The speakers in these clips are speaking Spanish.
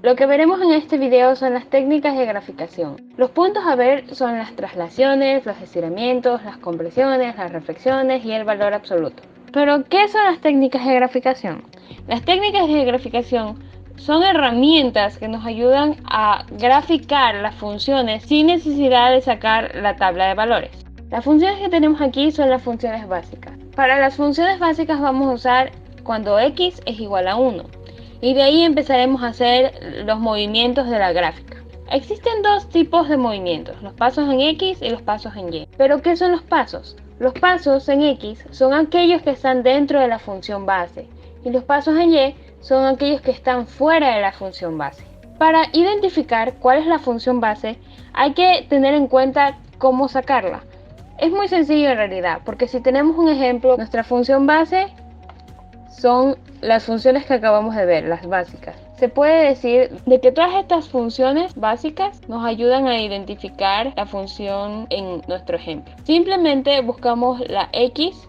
Lo que veremos en este video son las técnicas de graficación. Los puntos a ver son las traslaciones, los estiramientos, las compresiones, las reflexiones y el valor absoluto. Pero, ¿qué son las técnicas de graficación? Las técnicas de graficación son herramientas que nos ayudan a graficar las funciones sin necesidad de sacar la tabla de valores. Las funciones que tenemos aquí son las funciones básicas. Para las funciones básicas vamos a usar cuando x es igual a 1. Y de ahí empezaremos a hacer los movimientos de la gráfica. Existen dos tipos de movimientos, los pasos en X y los pasos en Y. ¿Pero qué son los pasos? Los pasos en X son aquellos que están dentro de la función base y los pasos en Y son aquellos que están fuera de la función base. Para identificar cuál es la función base hay que tener en cuenta cómo sacarla. Es muy sencillo en realidad, porque si tenemos un ejemplo, nuestra función base son las funciones que acabamos de ver, las básicas. Se puede decir de que todas estas funciones básicas nos ayudan a identificar la función en nuestro ejemplo. Simplemente buscamos la x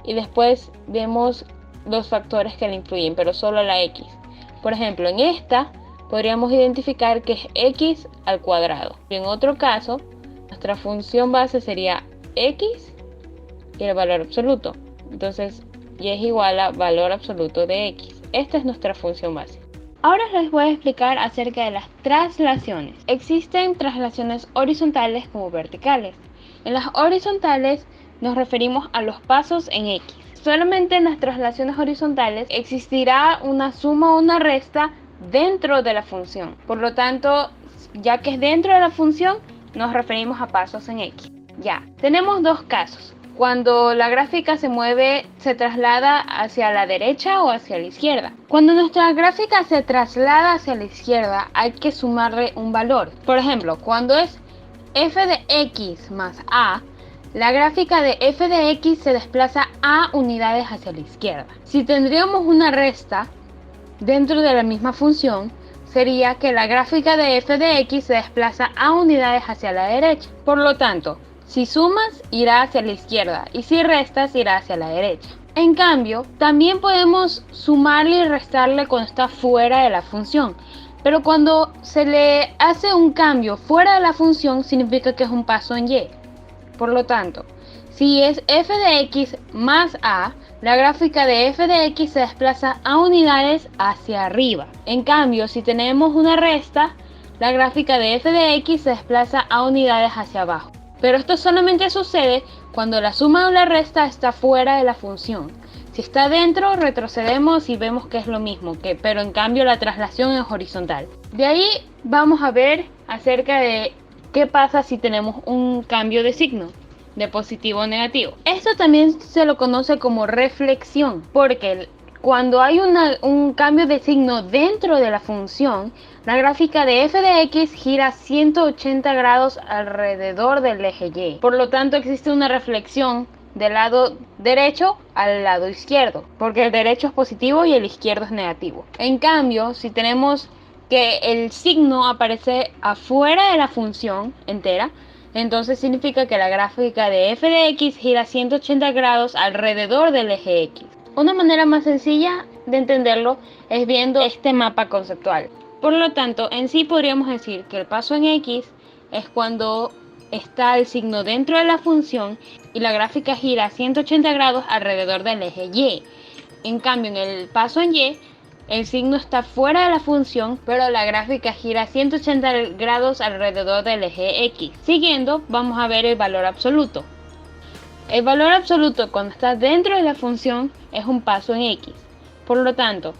y después vemos los factores que la influyen, pero solo la x. Por ejemplo, en esta podríamos identificar que es x al cuadrado. Y en otro caso, nuestra función base sería x y el valor absoluto. Entonces, y es igual a valor absoluto de x. Esta es nuestra función base. Ahora les voy a explicar acerca de las traslaciones. Existen traslaciones horizontales como verticales. En las horizontales nos referimos a los pasos en x. Solamente en las traslaciones horizontales existirá una suma o una resta dentro de la función. Por lo tanto, ya que es dentro de la función, nos referimos a pasos en x. Ya, tenemos dos casos. Cuando la gráfica se traslada hacia la derecha o hacia la izquierda. Cuando nuestra gráfica se traslada hacia la izquierda, hay que sumarle un valor. Por ejemplo, cuando es f de x más a, la gráfica de f de x se desplaza a unidades hacia la izquierda. Si tendríamos una resta dentro de la misma función, sería que la gráfica de f de x se desplaza a unidades hacia la derecha. Por lo tanto, si sumas, irá hacia la izquierda y si restas, irá hacia la derecha. En cambio, también podemos sumarle y restarle cuando está fuera de la función. Pero cuando se le hace un cambio fuera de la función, significa que es un paso en y. Por lo tanto, si es f de x más a, la gráfica de f de x se desplaza a unidades hacia arriba. En cambio, si tenemos una resta, la gráfica de f de x se desplaza a unidades hacia abajo. Pero esto solamente sucede cuando la suma o la resta está fuera de la función. Si está dentro, retrocedemos y vemos que es lo mismo, pero en cambio la traslación es horizontal. De ahí vamos a ver acerca de qué pasa si tenemos un cambio de signo, de positivo o negativo. Esto también se lo conoce como reflexión, porque cuando hay un cambio de signo dentro de la función, la gráfica de f de x gira 180 grados alrededor del eje y. Por lo tanto, existe una reflexión del lado derecho al lado izquierdo, porque el derecho es positivo y el izquierdo es negativo. En cambio, si tenemos que el signo aparece afuera de la función entera, entonces significa que la gráfica de f de x gira 180 grados alrededor del eje x. Una manera más sencilla de entenderlo es viendo este mapa conceptual. Por lo tanto, en sí podríamos decir que el paso en x es cuando está el signo dentro de la función y la gráfica gira 180 grados alrededor del eje y. En cambio, en el paso en y, el signo está fuera de la función, pero la gráfica gira 180 grados alrededor del eje x. Siguiendo, vamos a ver el valor absoluto. El valor absoluto cuando está dentro de la función es un paso en x. Por lo tanto,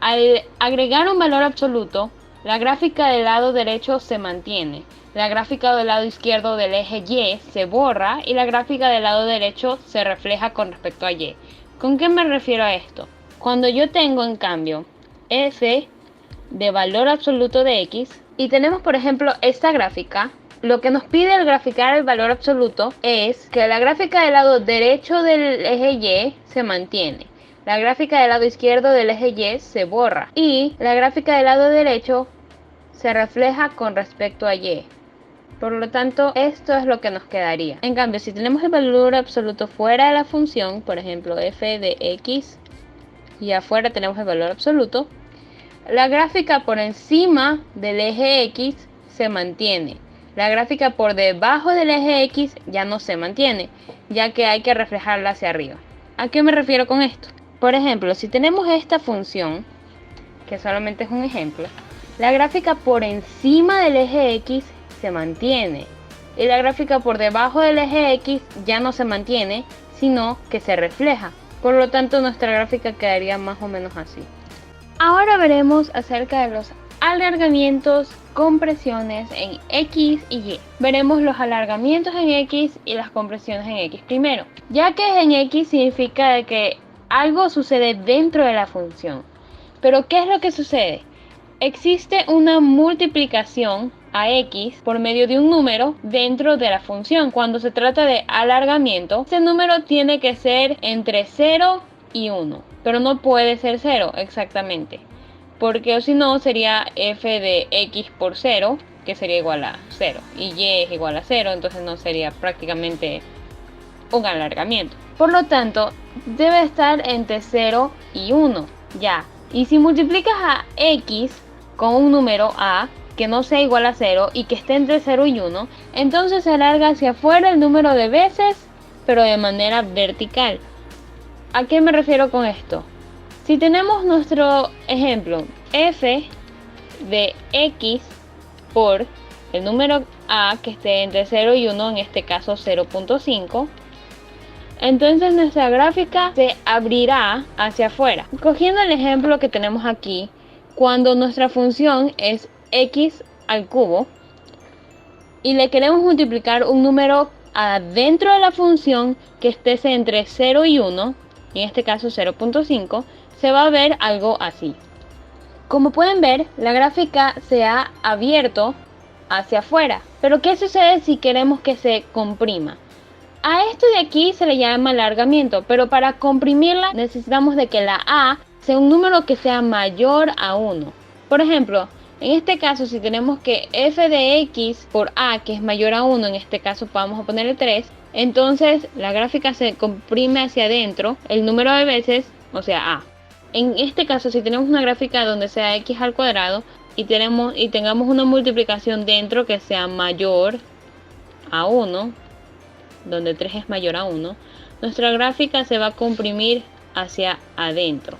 al agregar un valor absoluto, la gráfica del lado derecho se mantiene, la gráfica del lado izquierdo del eje y se borra y la gráfica del lado derecho se refleja con respecto a y. ¿Con qué me refiero a esto? Cuando yo tengo en cambio f de valor absoluto de x y tenemos por ejemplo esta gráfica, lo que nos pide al graficar el valor absoluto es que la gráfica del lado derecho del eje y se mantiene, la gráfica del lado izquierdo del eje y se borra y la gráfica del lado derecho se refleja con respecto a y. Por lo tanto, esto es lo que nos quedaría. En cambio, si tenemos el valor absoluto fuera de la función, por ejemplo f de x y afuera tenemos el valor absoluto, La gráfica por encima del eje X se mantiene. La gráfica por debajo del eje X ya no se mantiene, ya que hay que reflejarla hacia arriba. ¿A qué me refiero con esto? Por ejemplo, si tenemos esta función, que solamente es un ejemplo, la gráfica por encima del eje X se mantiene y la gráfica por debajo del eje X ya no se mantiene, sino que se refleja. Por lo tanto, nuestra gráfica quedaría más o menos así. Ahora veremos acerca de los alargamientos, compresiones en X y Y. Veremos los alargamientos en X y las compresiones en X primero, ya que en X significa de que algo sucede dentro de la función. Pero ¿qué es lo que sucede? Existe una multiplicación a X por medio de un número dentro de la función. Cuando se trata de alargamiento, ese número tiene que ser entre 0 y 1, pero no puede ser 0 exactamente, porque si no sería f de x por 0, que sería igual a 0, y y es igual a 0, entonces no sería prácticamente un alargamiento. Por lo tanto, debe estar entre 0 y 1, ya. Y si multiplicas a x con un número a que no sea igual a 0 y que esté entre 0 y 1, entonces se alarga hacia afuera el número de veces, pero de manera vertical. ¿A qué me refiero con esto? Si tenemos nuestro ejemplo f de x por el número a que esté entre 0 y 1, en este caso 0.5, entonces nuestra gráfica se abrirá hacia afuera. Cogiendo el ejemplo que tenemos aquí, cuando nuestra función es x al cubo y le queremos multiplicar un número adentro de la función que esté entre 0 y 1, en este caso 0.5, se va a ver algo así. Como pueden ver, la gráfica se ha abierto hacia afuera. Pero ¿qué sucede si queremos que se comprima? A esto de aquí se le llama alargamiento, pero para comprimirla necesitamos de que la a sea un número que sea mayor a 1. Por ejemplo, en este caso, si tenemos que f de x por a, que es mayor a 1, en este caso vamos a ponerle 3, entonces la gráfica se comprime hacia adentro el número de veces, o sea, a. En este caso, si tenemos una gráfica donde sea x al cuadrado y tengamos una multiplicación dentro que sea mayor a 1, donde 3 es mayor a 1, nuestra gráfica se va a comprimir hacia adentro.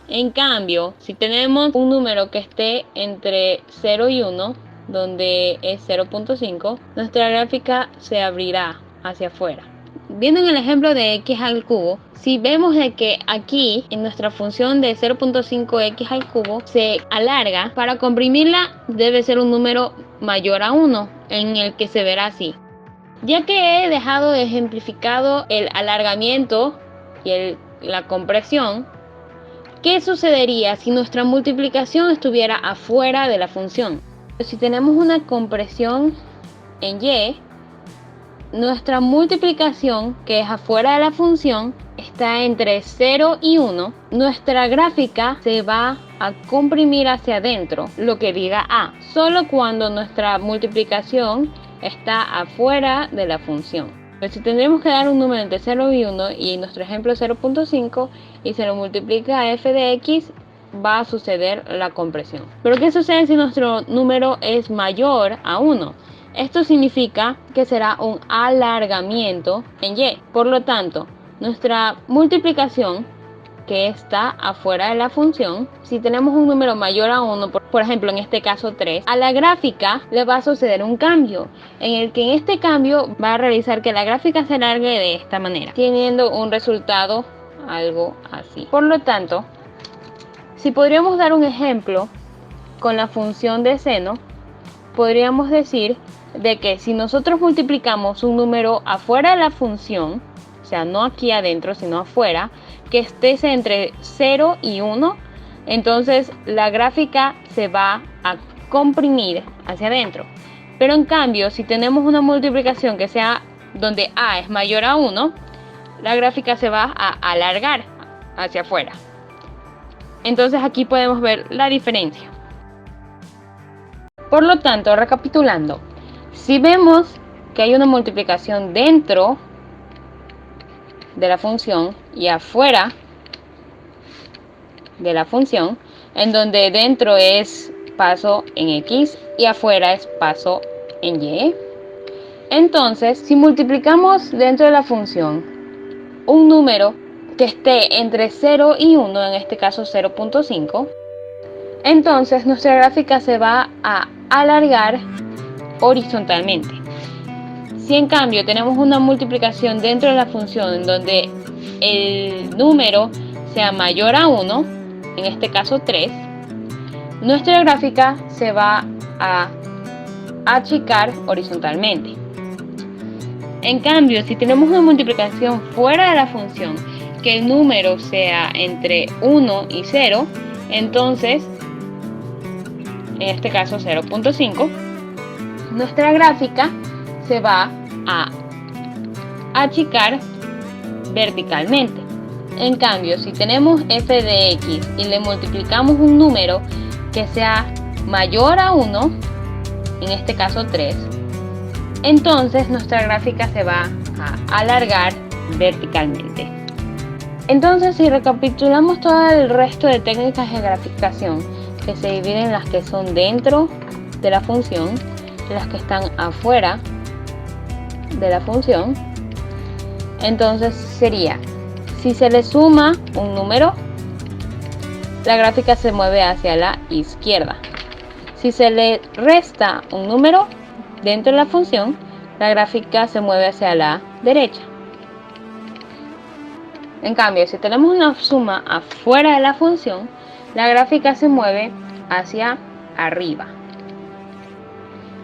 En cambio, si tenemos un número que esté entre 0 y 1, donde es 0.5, nuestra gráfica se abrirá hacia afuera. Viendo en el ejemplo de x al cubo, si vemos de que aquí en nuestra función de 0.5x al cubo se alarga, para comprimirla debe ser un número mayor a 1, en el que se verá así. Ya que he dejado de ejemplificado el alargamiento y la compresión, ¿qué sucedería si nuestra multiplicación estuviera afuera de la función? Si tenemos una compresión en y, nuestra multiplicación, que es afuera de la función, está entre 0 y 1, nuestra gráfica se va a comprimir hacia adentro, lo que diga a, solo cuando nuestra multiplicación está afuera de la función. Pero si tendremos que dar un número entre 0 y 1 y en nuestro ejemplo es 0.5 y se lo multiplica a f de x, va a suceder la compresión. Pero ¿qué sucede si nuestro número es mayor a 1? Esto significa que será un alargamiento en y. Por lo tanto, nuestra multiplicación, que está afuera de la función, si tenemos un número mayor a 1, por ejemplo en este caso 3, a la gráfica le va a suceder un cambio, en el que en este cambio va a realizar que la gráfica se alargue de esta manera, teniendo un resultado algo así. Por lo tanto, si podríamos dar un ejemplo con la función de seno, podríamos decir de que si nosotros multiplicamos un número afuera de la función, o sea, no aquí adentro, sino afuera, que esté entre 0 y 1, entonces la gráfica se va a comprimir hacia adentro. Pero en cambio, si tenemos una multiplicación que sea donde a es mayor a 1, la gráfica se va a alargar hacia afuera. Entonces aquí podemos ver la diferencia. Por lo tanto, recapitulando, si vemos que hay una multiplicación dentro de la función y afuera de la función, en donde dentro es paso en X y afuera es paso en Y. Entonces, si multiplicamos dentro de la función un número que esté entre 0 y 1, en este caso 0.5, entonces nuestra gráfica se va a alargar horizontalmente. Si en cambio tenemos una multiplicación dentro de la función en donde el número sea mayor a 1, en este caso 3, nuestra gráfica se va a achicar horizontalmente. En cambio, si tenemos una multiplicación fuera de la función, que el número sea entre 1 y 0, entonces, en este caso 0.5, nuestra gráfica se va a achicar verticalmente. En cambio, si tenemos f de x y le multiplicamos un número que sea mayor a 1, en este caso 3, entonces nuestra gráfica se va a alargar verticalmente. Entonces, si recapitulamos todo el resto de técnicas de graficación, que se dividen en las que son dentro de la función y las que están afuera de la función, entonces sería, si se le suma un número, la gráfica se mueve hacia la izquierda. Si se le resta un número dentro de la función, la gráfica se mueve hacia la derecha. En cambio, si tenemos una suma afuera de la función, la gráfica se mueve hacia arriba.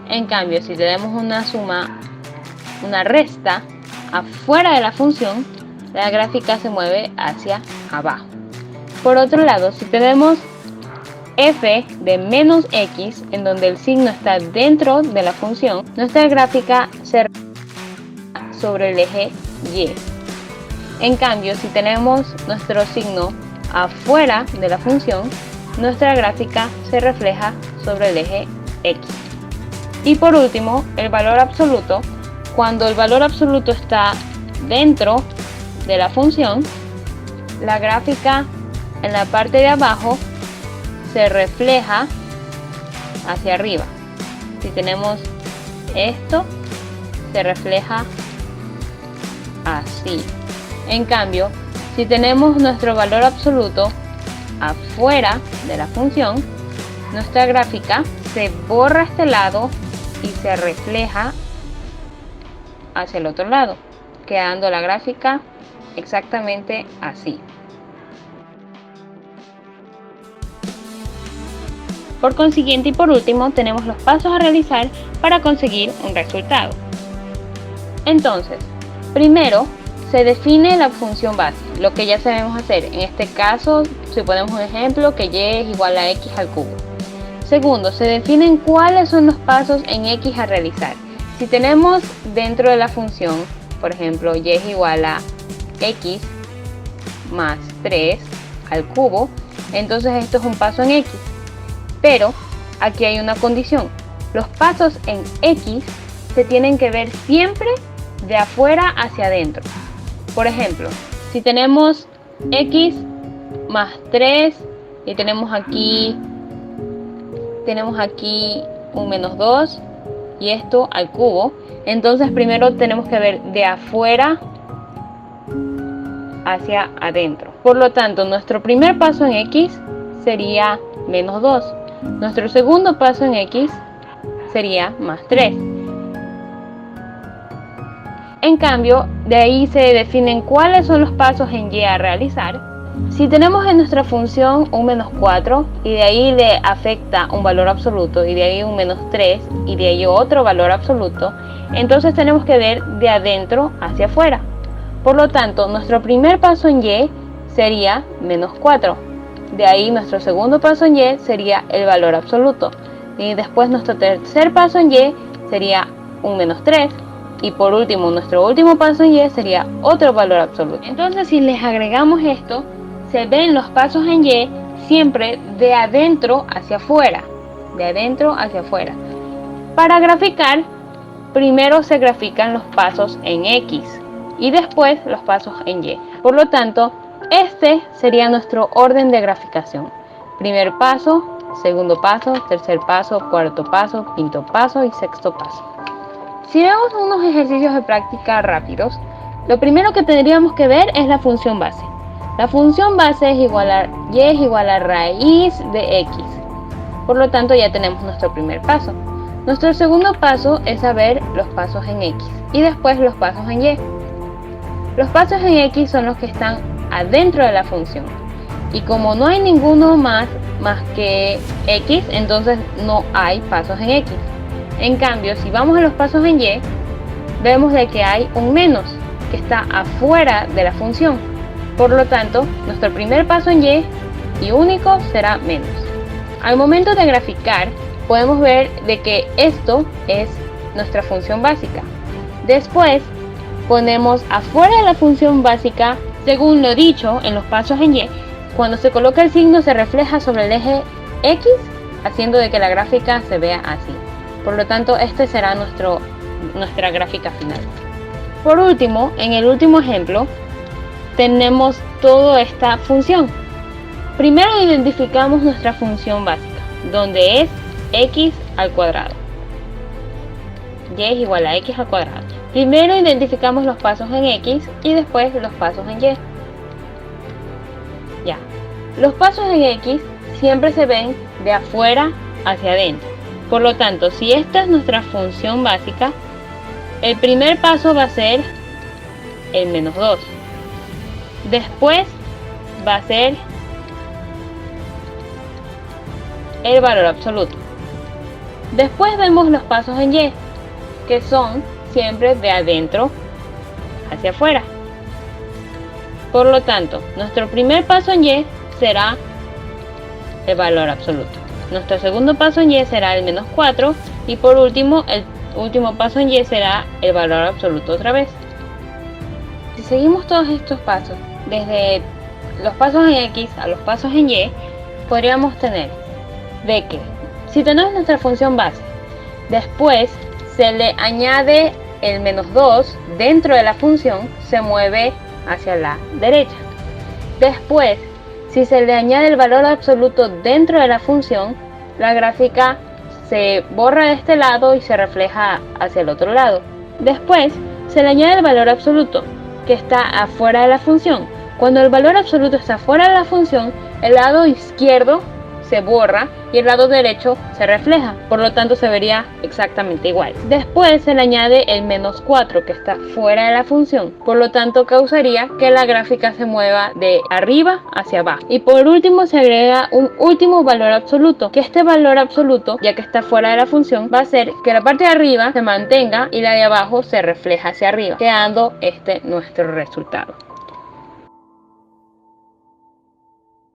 En cambio, si tenemos una resta afuera de la función, la gráfica se mueve hacia abajo. Por otro lado, si tenemos f de menos x, en donde el signo está dentro de la función, nuestra gráfica se refleja sobre el eje y. En cambio, si tenemos nuestro signo afuera de la función, nuestra gráfica se refleja sobre el eje x. Y por último, el valor absoluto. Cuando el valor absoluto está dentro de la función, la gráfica en la parte de abajo se refleja hacia arriba. Si tenemos esto, se refleja así. En cambio, si tenemos nuestro valor absoluto afuera de la función, nuestra gráfica se borra a este lado y se refleja hacia el otro lado, quedando la gráfica exactamente así. Por consiguiente y por último, tenemos los pasos a realizar para conseguir un resultado. Entonces, primero se define la función base, lo que ya sabemos hacer. En este caso, si ponemos un ejemplo, que y es igual a x al cubo. Segundo, se definen cuáles son los pasos en x a realizar. Si tenemos dentro de la función, por ejemplo, y es igual a x más 3 al cubo, entonces esto es un paso en x. Pero aquí hay una condición. Los pasos en x se tienen que ver siempre de afuera hacia adentro. Por ejemplo, si tenemos x más 3 y tenemos aquí un menos 2 y esto al cubo, entonces primero tenemos que ver de afuera hacia adentro. Por lo tanto, nuestro primer paso en x sería menos 2. Nuestro segundo paso en x sería más 3. En cambio, de ahí se definen cuáles son los pasos en y a realizar. Si tenemos en nuestra función un menos 4 y de ahí le afecta un valor absoluto y de ahí un menos 3 y de ahí otro valor absoluto, entonces tenemos que ver de adentro hacia afuera. Por lo tanto, nuestro primer paso en y sería menos 4. De ahí nuestro segundo paso en y sería el valor absoluto. Y después nuestro tercer paso en y sería un menos 3. Y por último, nuestro último paso en y sería otro valor absoluto. Entonces, si les agregamos esto, se ven los pasos en y siempre de adentro hacia afuera. De adentro hacia afuera. Para graficar, primero se grafican los pasos en x y después los pasos en y. Por lo tanto, este sería nuestro orden de graficación. primer paso, segundo paso, tercer paso, cuarto paso, quinto paso y sexto paso. Si vemos unos ejercicios de práctica rápidos, lo primero que tendríamos que ver es la función base. La función base es igual a y es igual a raíz de x. Por lo tanto, ya tenemos nuestro primer paso. Nuestro segundo paso es saber los pasos en x y después los pasos en y. Los pasos en x son los que están adentro de la función. Y como no hay ninguno más que x, entonces no hay pasos en x. En cambio, si vamos a los pasos en y, vemos de que hay un menos que está afuera de la función. Por lo tanto, nuestro primer paso en y único será menos. Al momento de graficar, podemos ver de que esto es nuestra función básica. Después, ponemos afuera de la función básica, según lo dicho en los pasos en y, cuando se coloca el signo se refleja sobre el eje X, haciendo de que la gráfica se vea así. Por lo tanto, este será nuestra gráfica final. Por último, en el último ejemplo, tenemos toda esta función. Primero identificamos nuestra función básica, donde es x al cuadrado. Y es igual a x al cuadrado. Primero identificamos los pasos en x y después los pasos en y. Ya. Los pasos en x siempre se ven de afuera hacia adentro. Por lo tanto, si esta es nuestra función básica, el primer paso va a ser el menos 2. Después va a ser el valor absoluto. Después vemos los pasos en y, que son siempre de adentro hacia afuera. Por lo tanto, nuestro primer paso en y será el valor absoluto. Nuestro segundo paso en y será el menos 4 y por último, el último paso en y será el valor absoluto otra vez. Si seguimos todos estos pasos, desde los pasos en x a los pasos en y, podríamos tener de que si tenemos nuestra función base, después se le añade el menos 2 dentro de la función, se mueve hacia la derecha. Después, si se le añade el valor absoluto dentro de la función, la gráfica se borra de este lado y se refleja hacia el otro lado. Después, se le añade el valor absoluto, que está afuera de la función. Cuando el valor absoluto está fuera de la función, el lado izquierdo se borra y el lado derecho se refleja, por lo tanto se vería exactamente igual. Después se le añade el menos 4 que está fuera de la función, por lo tanto causaría que la gráfica se mueva de arriba hacia abajo. Y por último se agrega un último valor absoluto, que este valor absoluto, ya que está fuera de la función, va a hacer que la parte de arriba se mantenga y la de abajo se refleja hacia arriba, quedando este nuestro resultado.